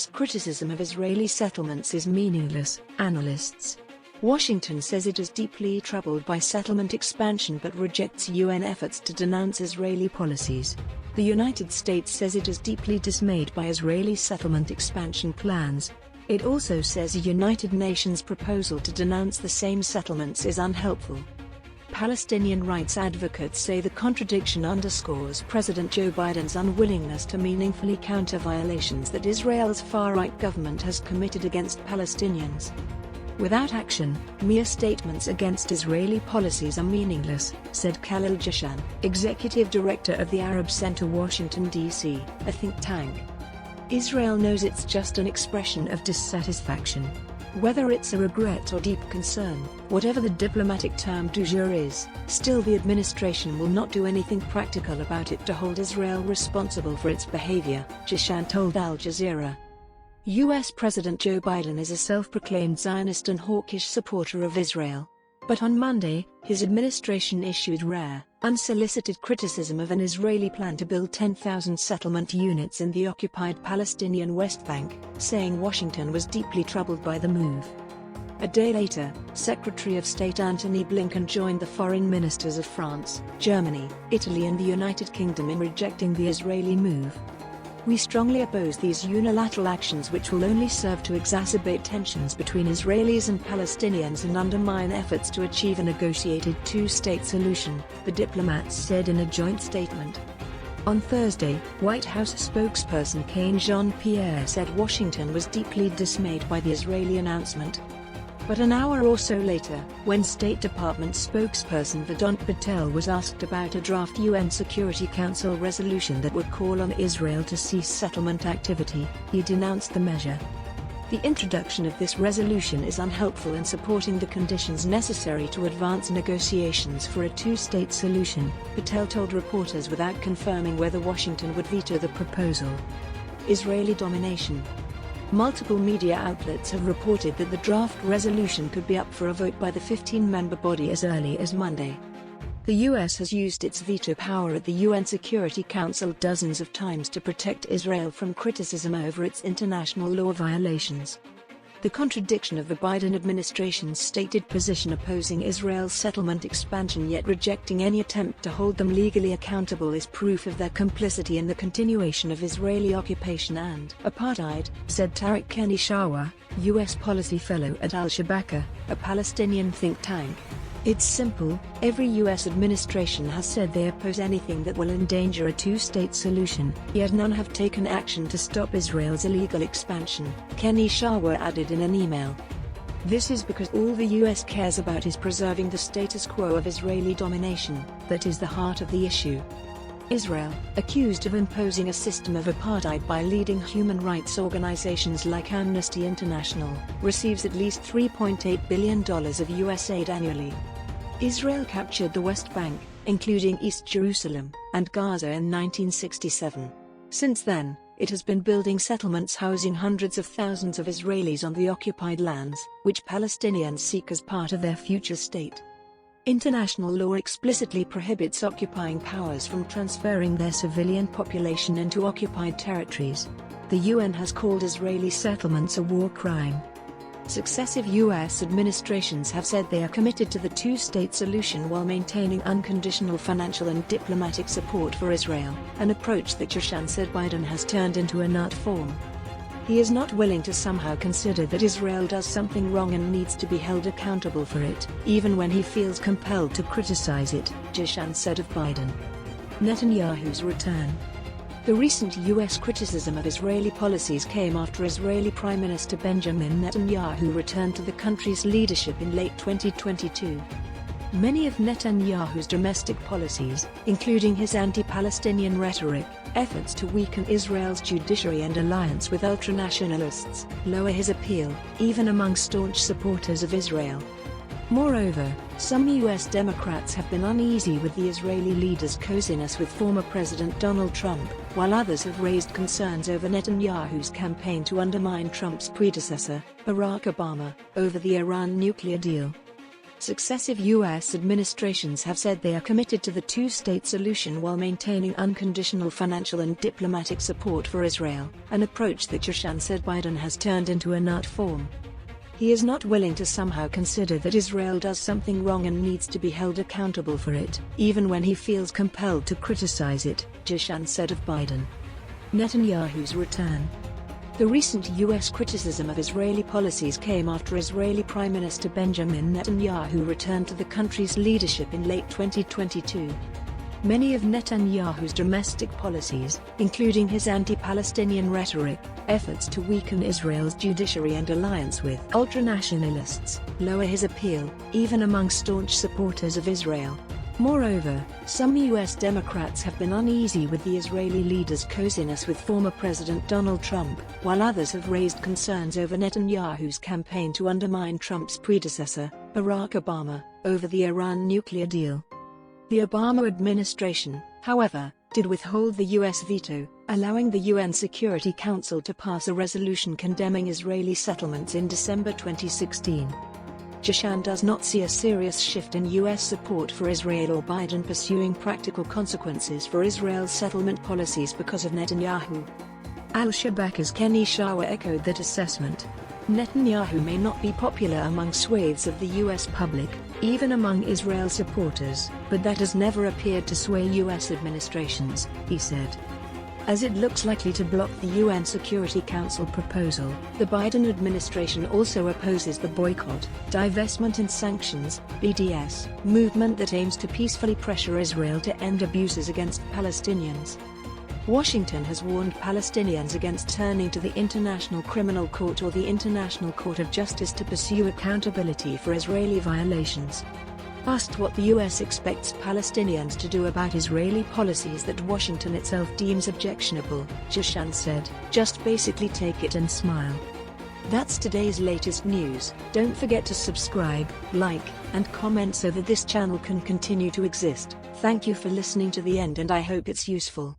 U.S. criticism of Israeli settlements is meaningless, analysts. Washington says it is deeply troubled by settlement expansion but rejects UN efforts to denounce Israeli policies. The United States says it is deeply dismayed by Israeli settlement expansion plans. It also says a United Nations proposal to denounce the same settlements is unhelpful. Palestinian rights advocates say the contradiction underscores President Joe Biden's unwillingness to meaningfully counter violations that Israel's far-right government has committed against Palestinians. Without action, mere statements against Israeli policies are meaningless, said Khalil Jashan, executive director of the Arab Center, Washington, D.C., a think tank. Israel knows it's just an expression of dissatisfaction. Whether it's a regret or deep concern, whatever the diplomatic term du jour is, still the administration will not do anything practical about it to hold Israel responsible for its behavior, Jashan told Al Jazeera. U.S. President Joe Biden is a self-proclaimed Zionist and hawkish supporter of Israel. But on Monday, his administration issued rare, unsolicited criticism of an Israeli plan to build 10,000 settlement units in the occupied Palestinian West Bank, saying Washington was deeply troubled by the move. A day later, Secretary of State Antony Blinken joined the foreign ministers of France, Germany, Italy and the United Kingdom in rejecting the Israeli move. We strongly oppose these unilateral actions which will only serve to exacerbate tensions between Israelis and Palestinians and undermine efforts to achieve a negotiated two-state solution, the diplomats said in a joint statement. On Thursday, White House spokesperson Karine Jean-Pierre said Washington was deeply dismayed by the Israeli announcement. But an hour or so later, when State Department spokesperson Vedant Patel was asked about a draft UN Security Council resolution that would call on Israel to cease settlement activity, he denounced the measure. The introduction of this resolution is unhelpful in supporting the conditions necessary to advance negotiations for a two-state solution, Patel told reporters without confirming whether Washington would veto the proposal. Israeli domination. Multiple media outlets have reported that the draft resolution could be up for a vote by the 15-member body as early as Monday. The U.S. has used its veto power at the UN Security Council dozens of times to protect Israel from criticism over its international law violations. The contradiction of the Biden administration's stated position opposing Israel's settlement expansion yet rejecting any attempt to hold them legally accountable is proof of their complicity in the continuation of Israeli occupation and apartheid, said Tariq Kenishawa, U.S. policy fellow at Al-Shabaka, a Palestinian think tank. It's simple, every U.S. administration has said they oppose anything that will endanger a two-state solution, yet none have taken action to stop Israel's illegal expansion, Kenishawa added in an email. This is because all the U.S. cares about is preserving the status quo of Israeli domination, that is the heart of the issue. Israel, accused of imposing a system of apartheid by leading human rights organizations like Amnesty International, receives at least $3.8 billion of U.S. aid annually. Israel captured the West Bank, including East Jerusalem, and Gaza in 1967. Since then, it has been building settlements housing hundreds of thousands of Israelis on the occupied lands, which Palestinians seek as part of their future state. International law explicitly prohibits occupying powers from transferring their civilian population into occupied territories. The UN has called Israeli settlements a war crime. Successive U.S. administrations have said they are committed to the two-state solution while maintaining unconditional financial and diplomatic support for Israel, an approach that Jashan said Biden has turned into an art form. He is not willing to somehow consider that Israel does something wrong and needs to be held accountable for it, even when he feels compelled to criticize it, Jashan said of Biden. Netanyahu's return. The recent U.S. criticism of Israeli policies came after Israeli Prime Minister Benjamin Netanyahu returned to the country's leadership in late 2022. Many of Netanyahu's domestic policies, including his anti-Palestinian rhetoric, efforts to weaken Israel's judiciary and alliance with ultranationalists, lower his appeal, even among staunch supporters of Israel. Moreover, some U.S. Democrats have been uneasy with the Israeli leader's coziness with former President Donald Trump, while others have raised concerns over Netanyahu's campaign to undermine Trump's predecessor, Barack Obama, over the Iran nuclear deal. Successive U.S. administrations have said they are committed to the two-state solution while maintaining unconditional financial and diplomatic support for Israel, an approach that Jashan said Biden has turned into an art form. He is not willing to somehow consider that Israel does something wrong and needs to be held accountable for it, even when he feels compelled to criticize it, Jashan said of Biden. Netanyahu's return. The recent U.S. criticism of Israeli policies came after Israeli Prime Minister Benjamin Netanyahu returned to the country's leadership in late 2022. Many of Netanyahu's domestic policies, including his anti-Palestinian rhetoric, efforts to weaken Israel's judiciary and alliance with ultranationalists, lower his appeal, even among staunch supporters of Israel. Moreover, some U.S. Democrats have been uneasy with the Israeli leader's coziness with former President Donald Trump, while others have raised concerns over Netanyahu's campaign to undermine Trump's predecessor, Barack Obama, over the Iran nuclear deal. The Obama administration, however, did withhold the U.S. veto, allowing the UN Security Council to pass a resolution condemning Israeli settlements in December 2016. Jashan does not see a serious shift in U.S. support for Israel or Biden pursuing practical consequences for Israel's settlement policies because of Netanyahu. Al-Shabaka's Kenny Shawa echoed that assessment. Netanyahu may not be popular among swathes of the U.S. public, even among Israel supporters, but that has never appeared to sway U.S. administrations, he said. As it looks likely to block the UN Security Council proposal, the Biden administration also opposes the Boycott, Divestment and Sanctions (BDS) movement that aims to peacefully pressure Israel to end abuses against Palestinians. Washington has warned Palestinians against turning to the International Criminal Court or the International Court of Justice to pursue accountability for Israeli violations. Asked what the U.S. expects Palestinians to do about Israeli policies that Washington itself deems objectionable, Jashan said, "Just basically take it and smile." That's today's latest news. Don't forget to subscribe, like, and comment so that this channel can continue to exist. Thank you for listening to the end and I hope it's useful.